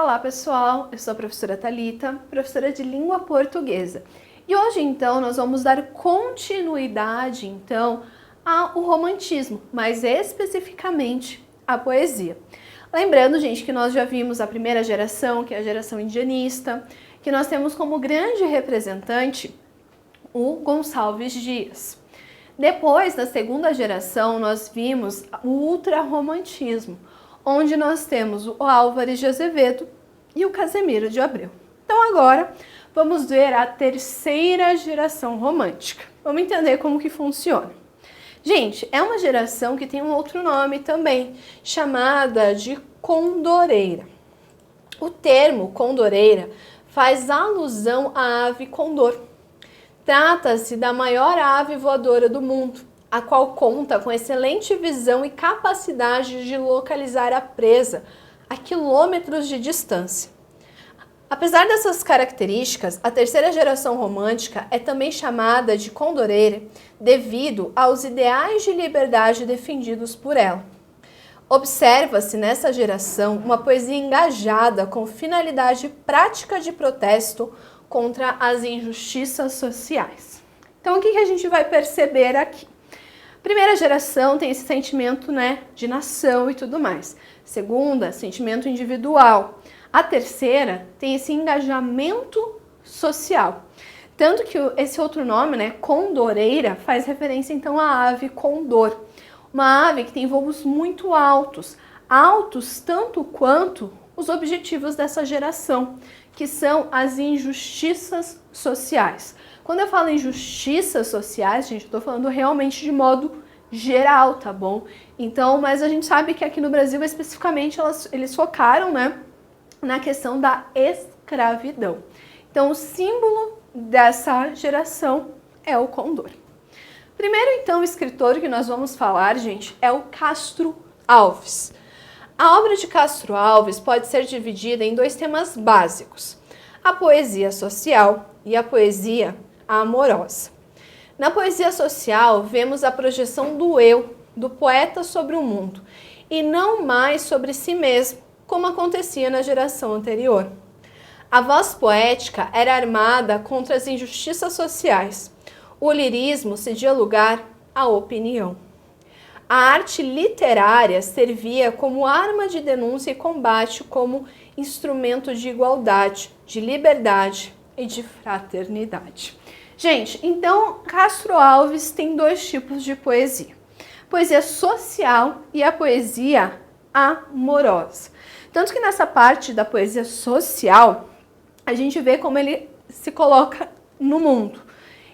Olá pessoal, eu sou a professora Thalita, professora de língua portuguesa. E hoje então nós vamos dar continuidade então ao romantismo, mais especificamente à poesia. Lembrando, gente, que nós já vimos a primeira geração, que é a geração indianista, que nós temos como grande representante o Gonçalves Dias. Depois, na segunda geração, nós vimos o ultrarromantismo, onde nós temos o Álvares de Azevedo e o Casimiro de Abreu. Então agora vamos ver a terceira geração romântica. Vamos entender como que funciona. Gente, é uma geração que tem um outro nome também, chamada de condoreira. O termo condoreira faz alusão à ave condor. Trata-se da maior ave voadora do mundo, a qual conta com excelente visão e capacidade de localizar a presa a quilômetros de distância. Apesar dessas características, a terceira geração romântica é também chamada de condoreira devido aos ideais de liberdade defendidos por ela. Observa-se nessa geração uma poesia engajada com finalidade prática de protesto contra as injustiças sociais. Então, o que a gente vai perceber aqui? A primeira geração tem esse sentimento, de nação e tudo mais. Segunda, sentimento individual. A terceira tem esse engajamento social. Tanto que esse outro nome, condoreira, faz referência então à ave condor. Uma ave que tem voos muito altos, altos tanto quanto os objetivos dessa geração, que são as injustiças sociais. Quando eu falo injustiças sociais, gente, eu tô falando realmente de modo geral, tá bom? Então, mas a gente sabe que aqui no Brasil, especificamente, eles focaram, na questão da escravidão. Então, o símbolo dessa geração é o condor. Primeiro, então, escritor que nós vamos falar, gente, é o Castro Alves. A obra de Castro Alves pode ser dividida em dois temas básicos: a poesia social e a poesia amorosa. Na poesia social, vemos a projeção do eu, do poeta sobre o mundo, e não mais sobre si mesmo, como acontecia na geração anterior. A voz poética era armada contra as injustiças sociais. O lirismo cedia lugar à opinião. A arte literária servia como arma de denúncia e combate, como instrumento de igualdade, de liberdade e de fraternidade. Gente, então Castro Alves tem dois tipos de poesia: poesia social e a poesia amorosa. Tanto que nessa parte da poesia social, a gente vê como ele se coloca no mundo.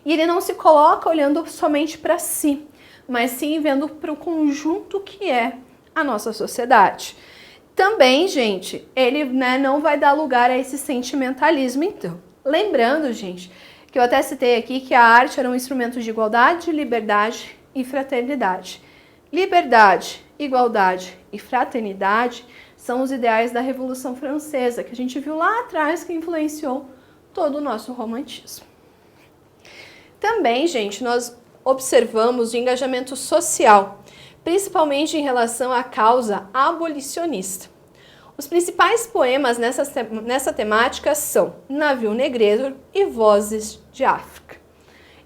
E ele não se coloca olhando somente para si, mas sim vendo para o conjunto que é a nossa sociedade. Também, gente, ele não vai dar lugar a esse sentimentalismo, então. Lembrando, gente, que eu até citei aqui que a arte era um instrumento de igualdade, liberdade e fraternidade. Liberdade, igualdade e fraternidade são os ideais da Revolução Francesa, que a gente viu lá atrás, que influenciou todo o nosso romantismo. Também, gente, nós observamos o engajamento social, principalmente em relação à causa abolicionista. Os principais poemas nessa temática são Navio Negreiro e Vozes de África.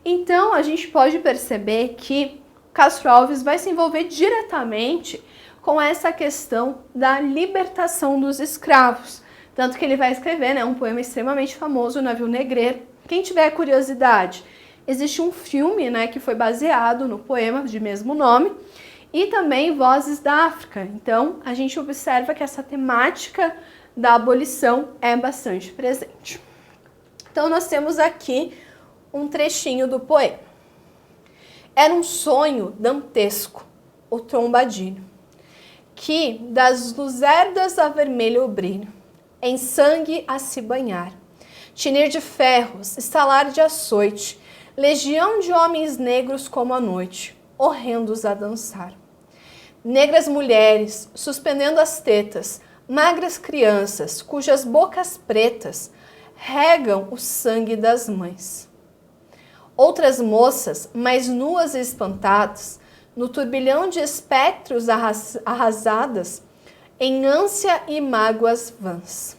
Então, a gente pode perceber que Castro Alves vai se envolver diretamente com essa questão da libertação dos escravos. Tanto que ele vai escrever um poema extremamente famoso, Navio Negreiro. Quem tiver curiosidade, existe um filme que foi baseado no poema de mesmo nome, e também Vozes da África. Então, a gente observa que essa temática da abolição é bastante presente. Então, nós temos aqui um trechinho do poema. Era um sonho dantesco, o trombadilho, que das luzerdas a vermelho o brilho, em sangue a se banhar, tinir de ferros, estalar de açoite, legião de homens negros como a noite, horrendos a dançar. Negras mulheres, suspendendo as tetas, magras crianças, cujas bocas pretas regam o sangue das mães. Outras moças, mais nuas e espantadas, no turbilhão de espectros arrasadas, em ânsia e mágoas vãs.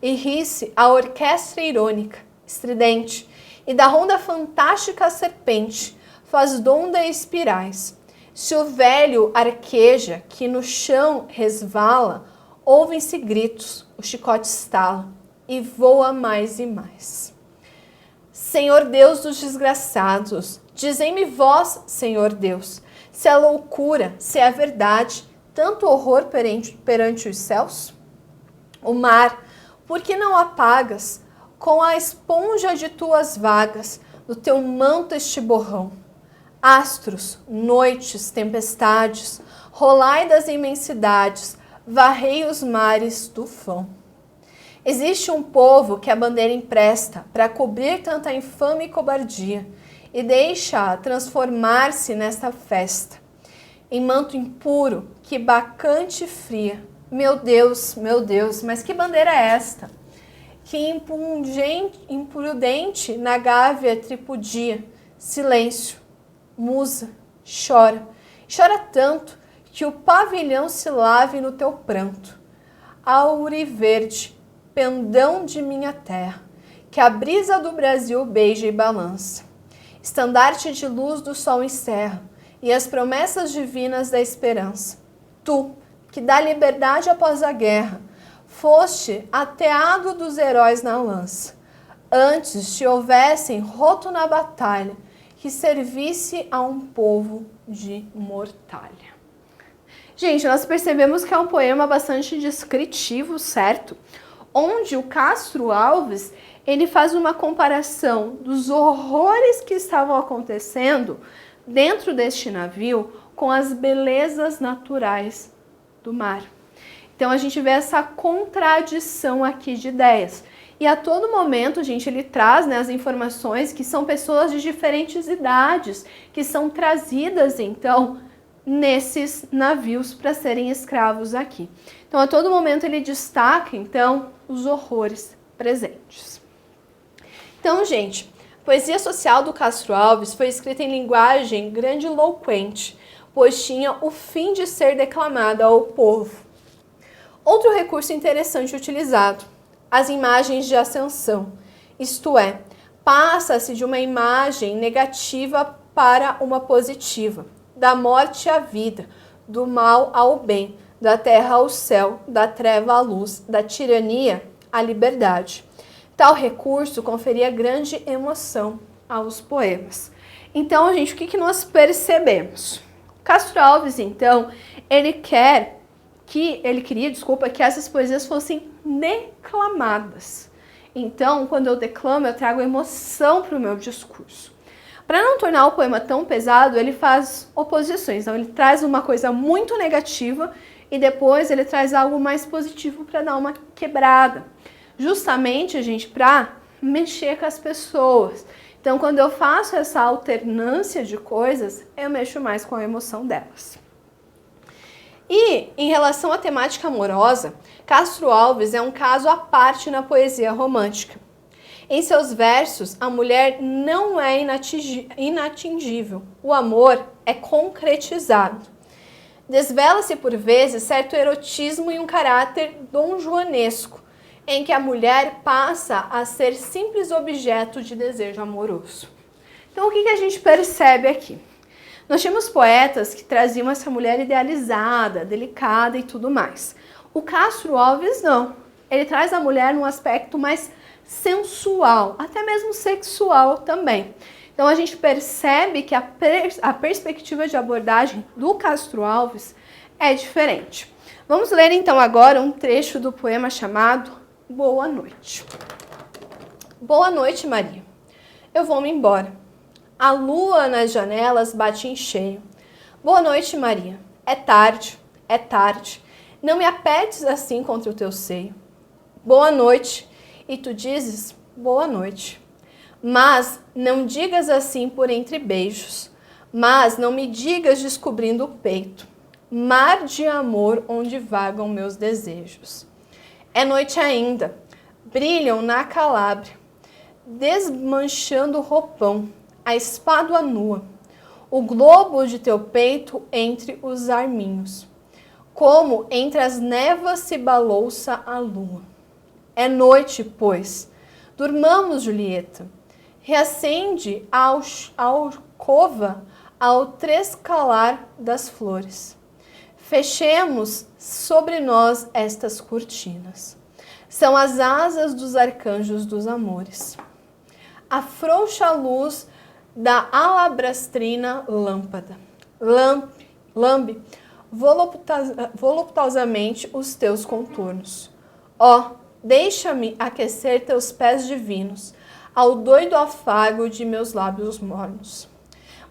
e ri-se a orquestra irônica, estridente, e da ronda fantástica a serpente, faz donda espirais. Se o velho arqueja, que no chão resvala, ouvem-se gritos, o chicote estala, e voa mais e mais. Senhor Deus dos desgraçados, dizem-me vós, Senhor Deus, se é loucura, se é verdade, tanto horror perante os céus? O mar, por que não apagas, com a esponja de tuas vagas, do teu manto este borrão? Astros, noites, tempestades, rolai das imensidades, varrei os mares do fão. Existe um povo que a bandeira empresta para cobrir tanta infame cobardia e deixa-a transformar-se nesta festa, em manto impuro, que bacante fria. Meu Deus, mas que bandeira é esta? Que imprudente na gávea tripudia. Silêncio, musa, chora. Chora tanto que o pavilhão se lave no teu pranto. Auriverde, pendão de minha terra, que a brisa do Brasil beija e balança. Estandarte de luz do sol encerra, e as promessas divinas da esperança. Tu, que dá liberdade após a guerra, foste ateado dos heróis na lança. Antes te houvessem roto na batalha, que servisse a um povo de mortalha. Gente, nós percebemos que é um poema bastante descritivo, certo? Onde o Castro Alves, ele faz uma comparação dos horrores que estavam acontecendo dentro deste navio com as belezas naturais do mar. Então a gente vê essa contradição aqui de ideias. E a todo momento, gente, ele traz, né, as informações que são pessoas de diferentes idades, que são trazidas, então, nesses navios para serem escravos aqui. Então, a todo momento ele destaca, então, os horrores presentes. Então, gente, a poesia social do Castro Alves foi escrita em linguagem grandiloquente, pois tinha o fim de ser declamada ao povo. Outro recurso interessante utilizado, as imagens de ascensão, isto é, passa-se de uma imagem negativa para uma positiva, da morte à vida, do mal ao bem, da terra ao céu, da treva à luz, da tirania à liberdade. Tal recurso conferia grande emoção aos poemas. Então, gente, o que nós percebemos? Castro Alves, então, ele queria, que essas poesias fossem declamadas. Então, quando eu declamo, eu trago emoção para o meu discurso. Para não tornar o poema tão pesado, ele faz oposições. Então, ele traz uma coisa muito negativa e depois ele traz algo mais positivo para dar uma quebrada. Justamente, gente, para mexer com as pessoas. Então, quando eu faço essa alternância de coisas, eu mexo mais com a emoção delas. E, em relação à temática amorosa, Castro Alves é um caso à parte na poesia romântica. Em seus versos, a mulher não é inatingível, o amor é concretizado. Desvela-se por vezes certo erotismo e um caráter donjuanesco, em que a mulher passa a ser simples objeto de desejo amoroso. Então, o que a gente percebe aqui? Nós tínhamos poetas que traziam essa mulher idealizada, delicada e tudo mais. O Castro Alves não. Ele traz a mulher num aspecto mais sensual, até mesmo sexual também. Então a gente percebe que a perspectiva de abordagem do Castro Alves é diferente. Vamos ler então agora um trecho do poema chamado Boa Noite. Boa noite, Maria. Eu vou-me embora. A lua nas janelas bate em cheio. Boa noite, Maria. É tarde, é tarde. Não me apertes assim contra o teu seio. Boa noite. E tu dizes, boa noite. Mas não digas assim por entre beijos. Mas não me digas descobrindo o peito. Mar de amor onde vagam meus desejos. É noite ainda. Brilham na Calábria. Desmanchando o roupão. A espádua nua. O globo de teu peito entre os arminhos. Como entre as névoas se balouça a lua. É noite, pois. Durmamos, Julieta. Reacende a alcova ao trescalar das flores. Fechemos sobre nós estas cortinas. São as asas dos arcanjos dos amores. Afrouxa a luz da alabastrina lâmpada. Lambe voluptuosamente os teus contornos. Ó, deixa-me aquecer teus pés divinos, ao doido afago de meus lábios mornos.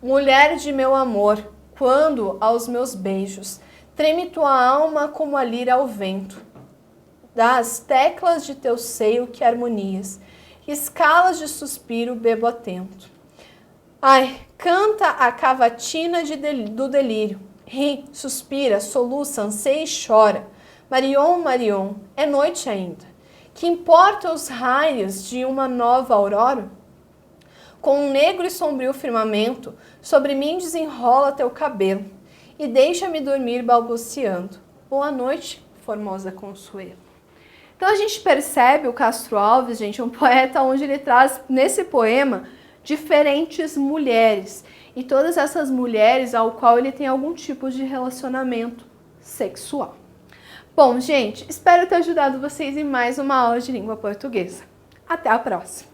Mulher de meu amor, quando aos meus beijos treme tua alma como a lira ao vento, das teclas de teu seio que harmonias, escalas de suspiro bebo atento. Ai, canta a cavatina do delírio, ri, suspira, soluça, anseia e chora. Marion, Marion, é noite ainda. Que importam os raios de uma nova aurora? Com um negro e sombrio firmamento, sobre mim desenrola teu cabelo e deixa-me dormir balbuciando. Boa noite, formosa Consuelo. Então a gente percebe o Castro Alves, gente, um poeta onde ele traz nesse poema diferentes mulheres e todas essas mulheres ao qual ele tem algum tipo de relacionamento sexual. Bom, gente, espero ter ajudado vocês em mais uma aula de língua portuguesa. Até a próxima!